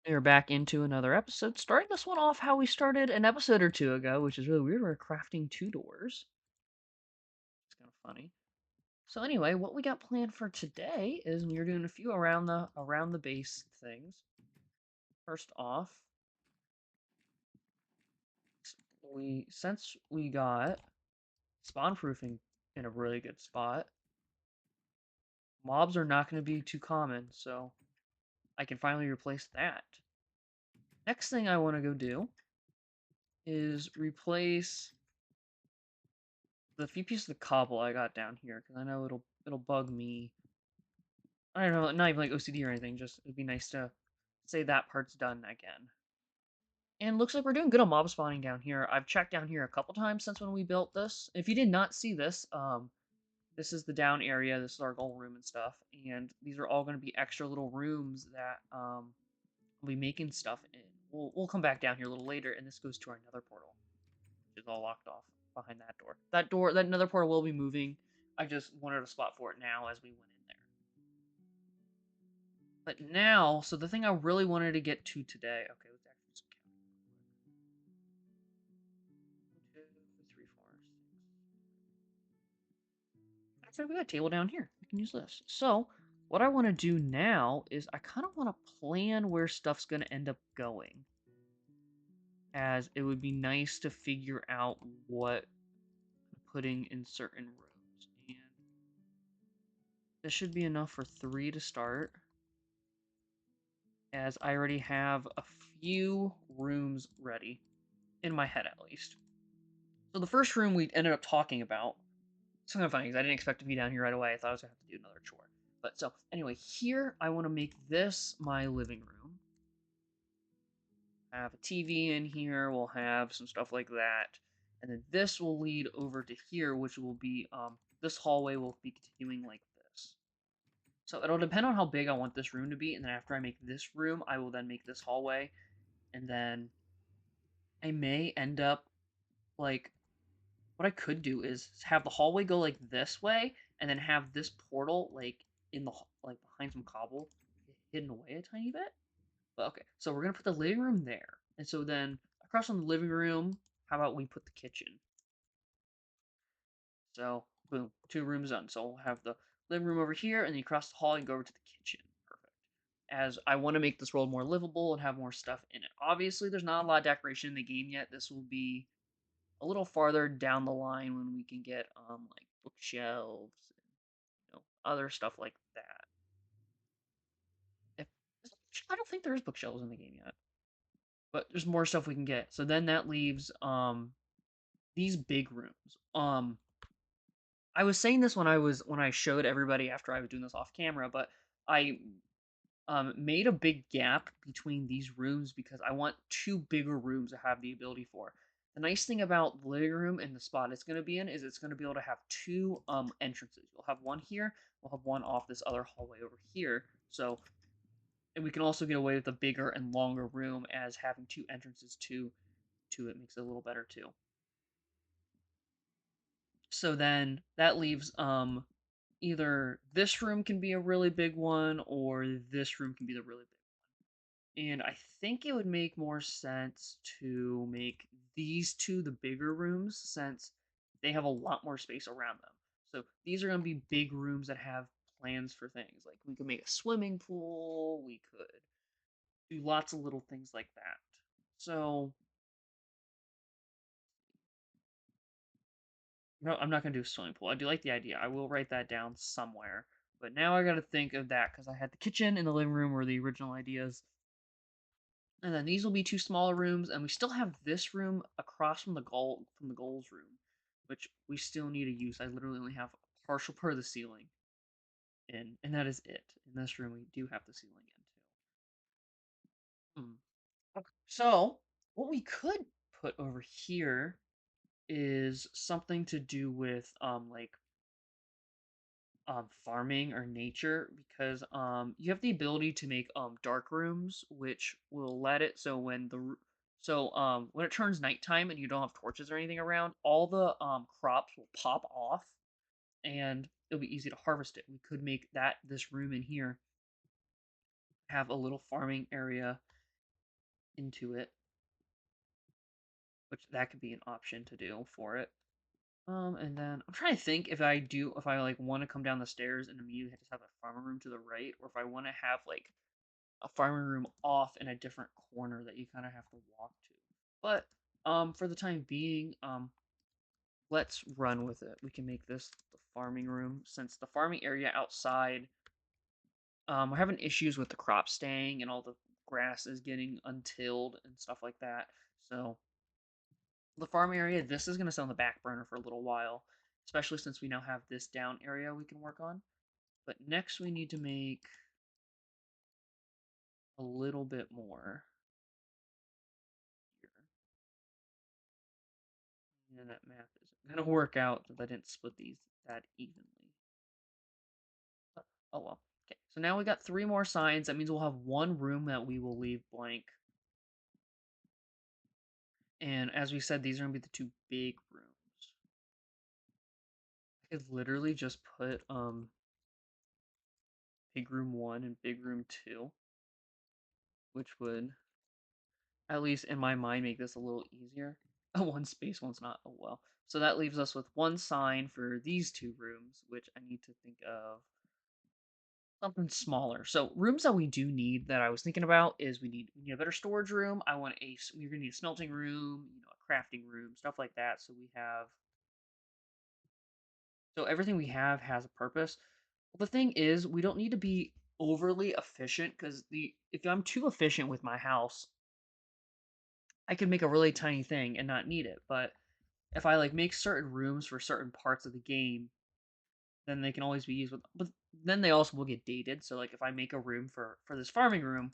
We're back into another episode, starting this one off how we started an episode or two ago, which is really weird. We're crafting two doors. It's kind of funny. So anyway, what we got planned for today is we're doing a few around the base things. First off, since we got spawn proofing in a really good spot, mobs are not going to be too common, so I can finally replace that. Next thing I want to go do is replace the few pieces of cobble I got down here, because I know it'll bug me. I don't know, not even like OCD or anything. Just it'd be nice to say that part's done again. And looks like we're doing good on mob spawning down here. I've checked down here a couple times since when we built this. If you did not see this, this is the down area. This is our gold room and stuff. And these are all going to be extra little rooms that we'll be making stuff in. We'll come back down here a little later, and this goes to our nether portal, which is all locked off behind that door. That nether portal will be moving. I just wanted a spot for it now as we went in there. But now, so the thing I really wanted to get to today. Okay, let's actually just count. 1, 2, 3, 4, 6. Actually, we got a table down here. We can use this. So, what I want to do now is I kind of want to plan where stuff's going to end up going. As it would be nice to figure out what putting in certain rooms. And this should be enough for 3 to start, as I already have a few rooms ready, in my head at least. So the first room we ended up talking about, it's kind of funny because I didn't expect to be down here right away. I thought I was going to have to do another chore. But so, anyway, here I want to make this my living room. I have a TV in here, we'll have some stuff like that. And then this will lead over to here, which will be, this hallway will be continuing like this. So it'll depend on how big I want this room to be, and then after I make this room, I will then make this hallway, and then I may end up, like, what I could do is have the hallway go like this way, and then have this portal like in the like behind some cobble, hidden away a tiny bit. But okay, so we're gonna put the living room there, and so then across from the living room, how about we put the kitchen? So boom, 2 rooms done. So we'll have the living room over here, and then you cross the hall and go over to the kitchen. Perfect. As I want to make this world more livable and have more stuff in it. Obviously, there's not a lot of decoration in the game yet. This will be a little farther down the line when we can get like bookshelves and other stuff like that. If, I don't think there is bookshelves in the game yet, but there's more stuff we can get. So then that leaves these big rooms. I was saying this when I showed everybody after I was doing this off camera, but I made a big gap between these rooms because I want 2 bigger rooms to have the ability for. The nice thing about the living room and the spot it's going to be in is it's going to be able to have 2 entrances. You'll have one here, we'll have one off this other hallway over here. So, and we can also get away with a bigger and longer room, as having 2 entrances to it makes it a little better too. So then that leaves either this room can be a really big one, or this room can be the really big. And I think it would make more sense to make these 2 the bigger rooms, since they have a lot more space around them. So these are going to be big rooms that have plans for things. Like we could make a swimming pool, we could do lots of little things like that. So, no, I'm not going to do a swimming pool. I do like the idea. I will write that down somewhere. But now I got to think of that because I had the kitchen and the living room were the original ideas. And then these will be 2 smaller rooms, and we still have this room across from the goals room, which we still need to use. I literally only have a partial part of the ceiling in, and that is it. In this room, we do have the ceiling in too. Okay. So what we could put over here is something to do with like farming or nature, because you have the ability to make dark rooms, which will let it so when it turns nighttime and you don't have torches or anything around, all the crops will pop off, and it'll be easy to harvest it. We could make this room in here have a little farming area, into it, which that could be an option to do for it. And then I'm trying to think if I like want to come down the stairs and immediately just have a farmer room to the right, or if I want to have like a farming room off in a different corner that you kind of have to walk to. But for the time being, let's run with it. We can make this the farming room since the farming area outside, we're having issues with the crop staying and all the grass is getting untilled and stuff like that. So the farm area, this is going to stay on the back burner for a little while, especially since we now have this down area we can work on. But next we need to make a little bit more here. And that math isn't going to work out because I didn't split these that evenly. Oh well. Okay, so now we got 3 more signs. That means we'll have 1 room that we will leave blank. And as we said, these are going to be the 2 big rooms. I could literally just put big room 1 and big room 2, which would, at least in my mind, make this a little easier. Oh, one space, one's not. Oh well. So that leaves us with 1 sign for these 2 rooms, which I need to think of something smaller. So rooms that we do need that I was thinking about is we need a better storage room. We're gonna need a smelting room, a crafting room, stuff like that. So everything we have has a purpose. Well, the thing is, we don't need to be overly efficient because the if I'm too efficient with my house, I can make a really tiny thing and not need it. But if I like make certain rooms for certain parts of the game, then they can always be used with. But then they also will get dated. So like if I make a room for this farming room,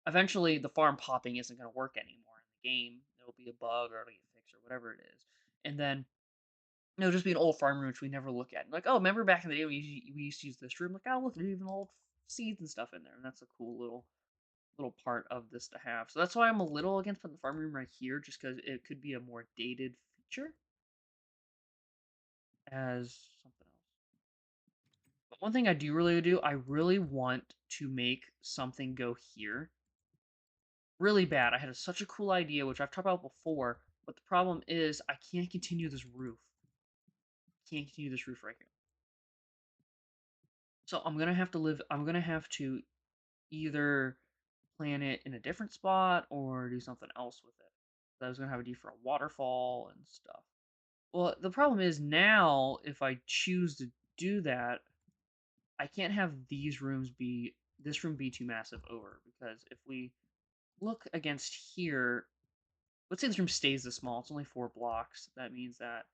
eventually the farm popping isn't going to work anymore in the game. There'll be a bug or it'll get fixed or whatever it is, and then it'll just be an old farm room which we never look at. Like, oh, remember back in the day we used to use this room? Like, oh, look, there's even old seeds and stuff in there, and that's a cool little part of this to have. So that's why I'm a little against putting the farm room right here, just because it could be a more dated feature as something else. But one thing I do really do, I really want to make something go here. Really bad. I had such a cool idea, which I've talked about before, but the problem is I can't continue this roof. Can't continue this roof right here. So I'm gonna have to either plant it in a different spot or do something else with it. So I was gonna have a D for a waterfall and stuff. Well, the problem is now if I choose to do that, I can't have this room be too massive over because if we look against here, let's say this room stays this small. It's only 4 blocks. That means that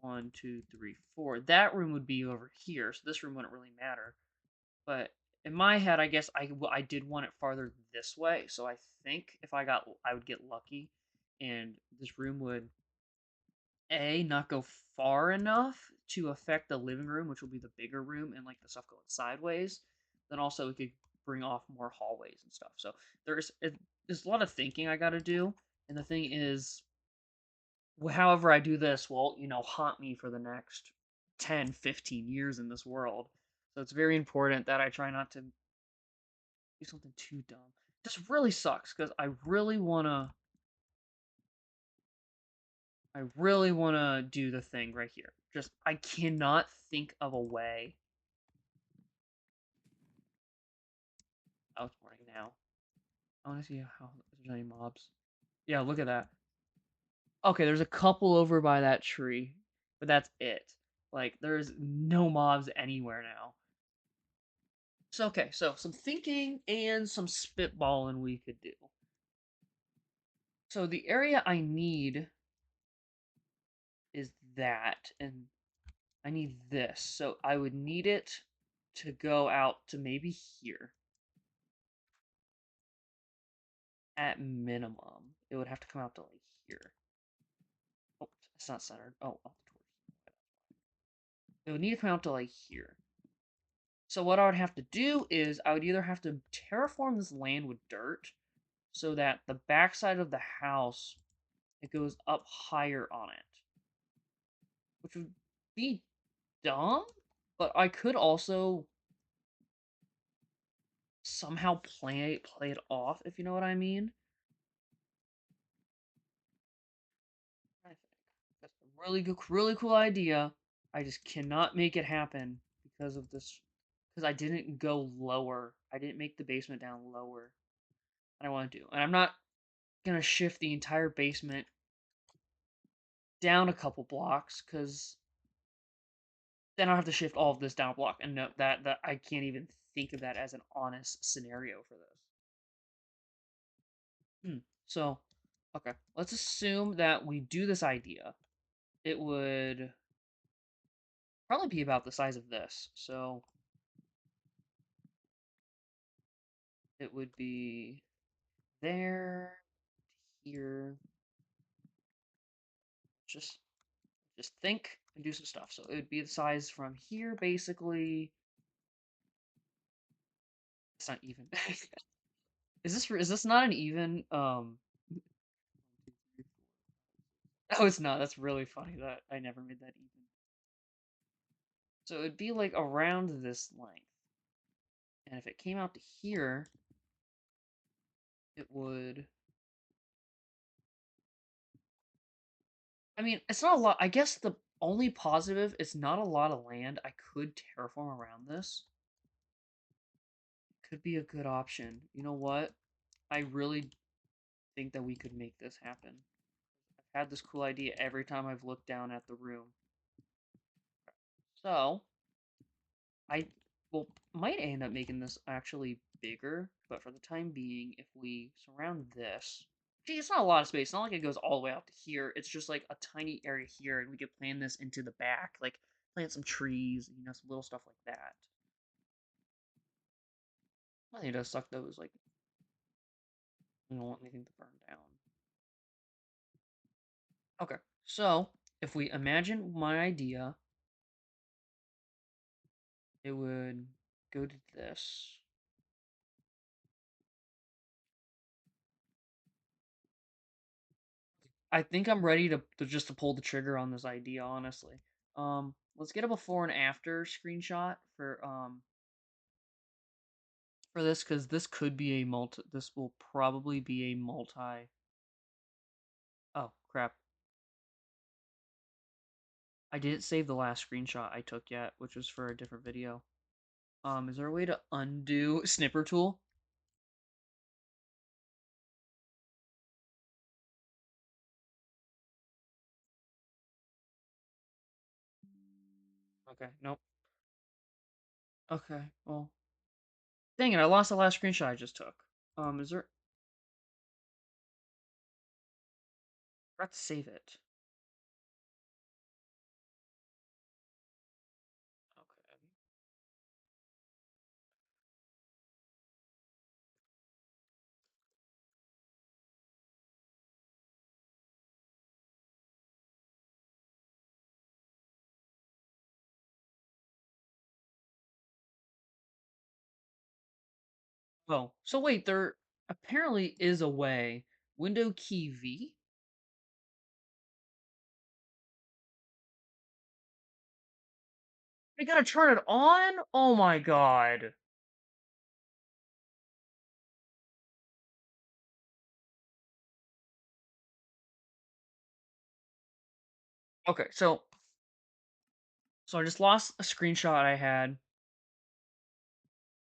1, 2, 3, 4. That room would be over here, so this room wouldn't really matter. But in my head, I guess I did want it farther this way, so I think if I would get lucky, and this room would not go far enough to affect the living room, which will be the bigger room, and like the stuff going sideways. Then also we could bring off more hallways and stuff. So there's a lot of thinking I got to do, and the thing is, however I do this will haunt me for the next 10, 15 years in this world. So it's very important that I try not to do something too dumb. This really sucks because I really wanna do the thing right here. Just I cannot think of a way. Oh, it's morning now. I want to see how if there's any mobs. Yeah, look at that. Okay, there's a couple over by that tree, but that's it. Like there's no mobs anywhere now. So okay, so some thinking and some spitballing we could do. So the area I need is that, and I need this. So I would need it to go out to maybe here at minimum. It would have to come out to like here. Oh, it's not centered. Oh, off the torch. It would need to come out to like here. So what I would have to do is I would either have to terraform this land with dirt so that the backside of the house it goes up higher on it, which would be dumb, but I could also somehow play it off if you know what I mean. really cool idea. I just cannot make it happen because of this. Because I didn't go lower. I didn't make the basement down lower. I want to do, and I'm not gonna shift the entire basement down a couple blocks because then I'll have to shift all of this down a block. And no, that I can't even think of that as an honest scenario for this. So, okay, let's assume that we do this idea. It would probably be about the size of this. So it would be there, here. Just just think and do some stuff. So it would be the size from here, basically. It's not even. Is this not an even? Oh, it's not. That's really funny that I never made that even. So it'd be like around this length. And if it came out to here, it would. I mean, it's not a lot. I guess the only positive, it's not a lot of land. I could terraform around this. Could be a good option. You know what? I really think that we could make this happen. I've had this cool idea every time I've looked down at the room. So, I well might end up making this actually bigger, but for the time being, if we surround this, gee, it's not a lot of space. It's not like it goes all the way out to here. It's just like a tiny area here, and we could plan this into the back, like plant some trees, some little stuff like that. I think it does suck though. Is like we don't want anything to burn down. Okay, so if we imagine my idea, it would go to this. I think I'm ready to just to pull the trigger on this idea, honestly. Let's get a before and after screenshot for this because this could be a multi. This will probably be a multi. Oh crap! I didn't save the last screenshot I took yet, which was for a different video. Is there a way to undo snipper tool? Okay, nope. Okay, well, dang it! I lost the last screenshot I just took. Is there? I forgot to save it. Okay. Oh, so wait, there apparently is a way. Window key V? I gotta turn it on? Oh my god. Okay, so I just lost a screenshot I had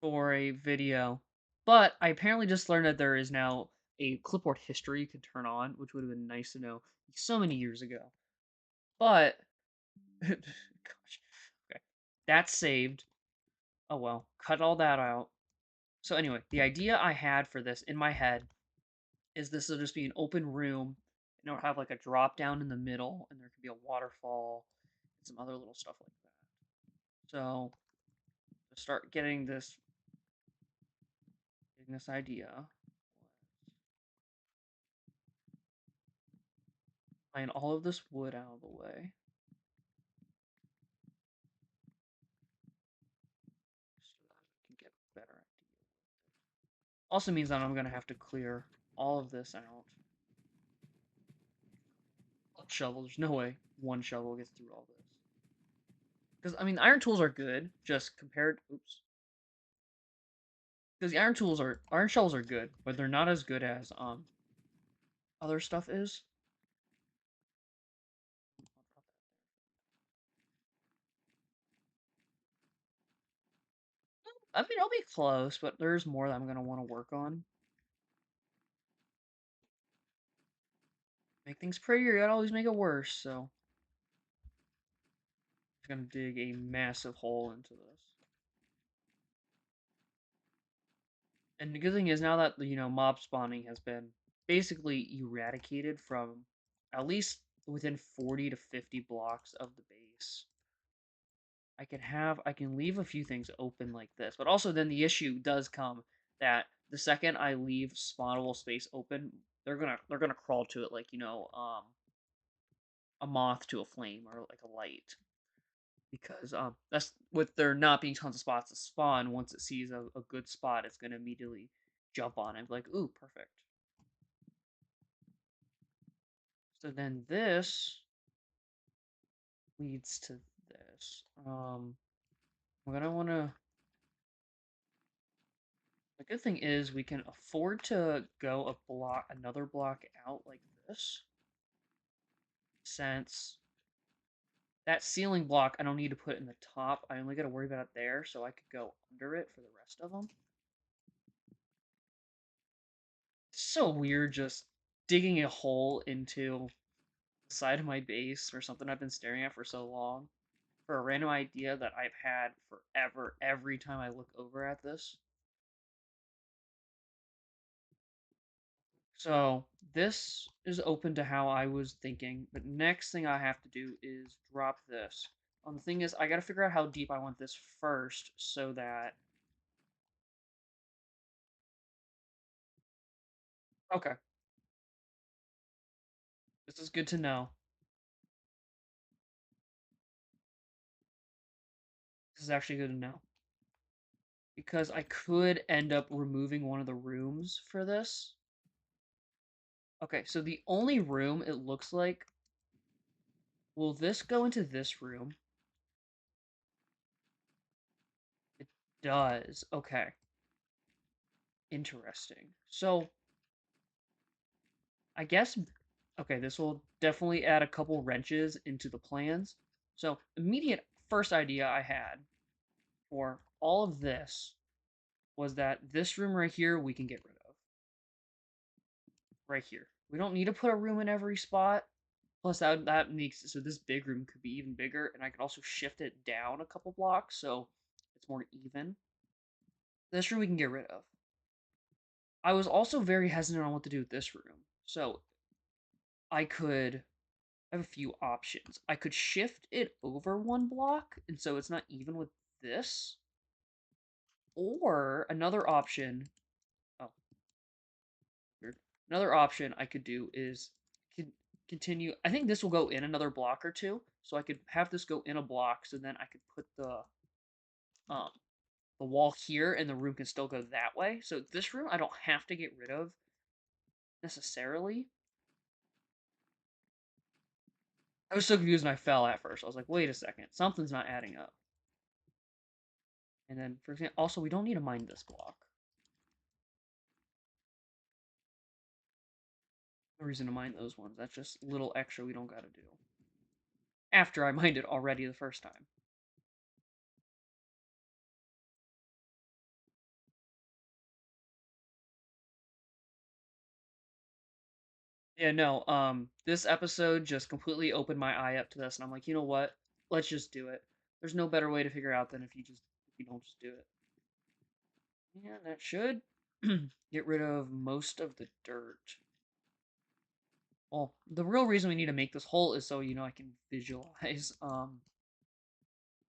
for a video, but I apparently just learned that there is now a clipboard history you can turn on, which would have been nice to know so many years ago. But gosh, okay, that's saved. Oh well, cut all that out. So anyway, the idea I had for this in my head is this will just be an open room, and it'll have like a drop down in the middle, and there could be a waterfall and some other little stuff like that. So to start getting this idea, line all of this wood out of the way. So that we can get a better idea. Also means that I'm gonna have to clear all of this out. Shovel, there's no way one shovel gets through all this. Because I mean iron tools are good, just compared oops. Because the iron shovels are good, but they're not as good as other stuff is. I mean, I'll be close, but there's more that I'm gonna want to work on. Make things prettier, you gotta always make it worse, so I'm gonna dig a massive hole into this. And the good thing is now that mob spawning has been basically eradicated from at least within 40 to 50 blocks of the base. I can leave a few things open like this, but also then the issue does come that the second I leave spawnable space open, they're gonna crawl to it like a moth to a flame or like a light. Because that's with there not being tons of spots to spawn. Once it sees a good spot, it's gonna immediately jump on it, like, ooh, perfect. So then this leads to this. We're gonna wanna. The good thing is we can afford to go another block out like this, since that ceiling block I don't need to put in the top. I only got to worry about it there, so I could go under it for the rest of them. It's so weird just digging a hole into the side of my base for something I've been staring at for so long, for a random idea that I've had forever every time I look over at this. So this is open to how I was thinking, but next thing I have to do is drop this. The thing is, I gotta figure out how deep I want this first, so that... Okay, this is good to know. This is actually good to know. Because I could end up removing one of the rooms for this. Okay, so the only room it looks like... Will this go into this room? It does. Okay. Interesting. So, I guess... Okay, this will definitely add a couple wrenches into the plans. So, immediate first idea I had for all of this was that this room right here we can get rid of. Right here. We don't need to put a room in every spot. Plus, that makes so this big room could be even bigger, and I could also shift it down a couple blocks so it's more even. This room we can get rid of. I was also very hesitant on what to do with this room. So I could I have a few options. I could shift it over one block, and so it's not even with this. Or another option, oh, weird. Another option I could do is continue. I think this will go in another block or two, so I could have this go in a block, so then I could put um the wall here, and the room can still go that way. So this room I don't have to get rid of necessarily. I was so confused and I fell at first. I was like, wait a second, something's not adding up. And then, for example, also we don't need to mine this block. No reason to mine those ones. That's just little extra we don't gotta do. After I mined it already the first time. Yeah, no, this episode just completely opened my eye up to this, and I'm like, you know what? Let's just do it. There's no better way to figure out than if you don't just do it. Yeah, that should get rid of most of the dirt. Well, the real reason we need to make this hole is so I can visualize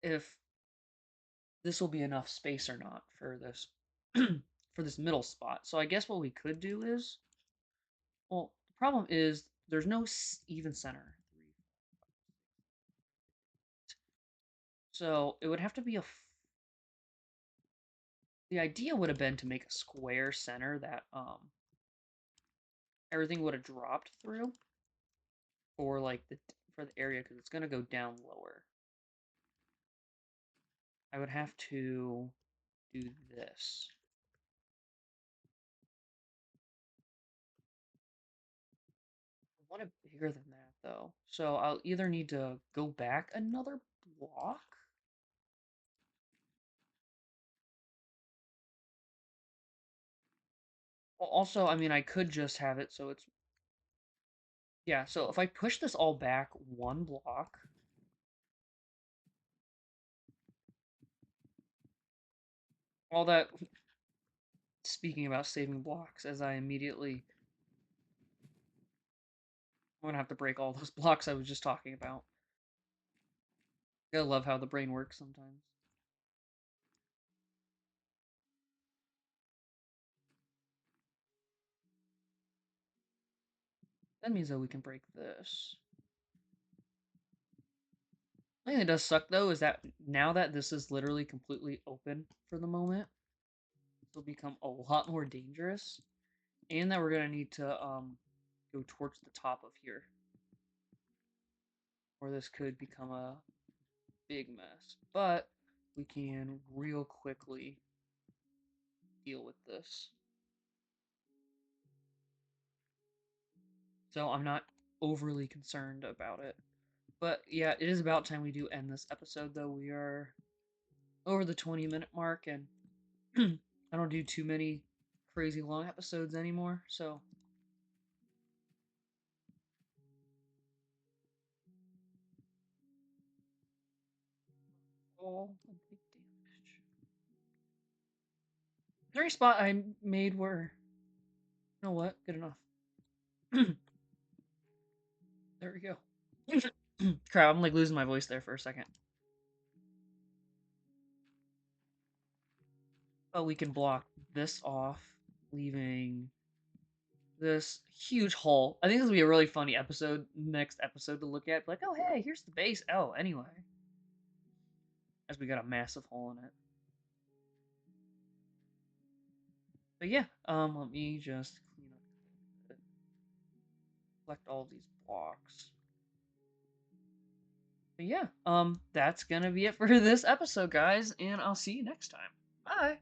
if this will be enough space or not for this for this middle spot. So I guess what we could do is, well, the problem is there's no even center. So it would have to be the idea would have been to make a square center that everything would have dropped through for like for the area, because it's going to go down lower. I would have to do this. I want it bigger than that though. So I'll either need to go back another block. Also, I mean, I could just have it so it's... Yeah, so if I push this all back one block... All that... Speaking about saving blocks, as I immediately... I'm gonna have to break all those blocks I was just talking about. I love how the brain works sometimes. That means that we can break this. The thing that does suck, though, is that now that this is literally completely open for the moment, this will become a lot more dangerous. And that we're going to need to go towards the top of here. Or this could become a big mess. But we can real quickly deal with this. So I'm not overly concerned about it. But yeah, it is about time we do end this episode, though. We are over the 20-minute mark, and I don't do too many crazy long episodes anymore, so... All the big damage. Every spot I made were... You know what? Good enough. There we go. Crap, I'm like losing my voice there for a second. But we can block this off, leaving this huge hole. I think this will be a really funny episode, next episode to look at. Like, oh hey, here's the base. Oh, anyway. As we got a massive hole in it. But yeah, let me just clean up, collect all these blocks. But yeah, that's gonna be it for this episode, guys, and I'll see you next time. Bye!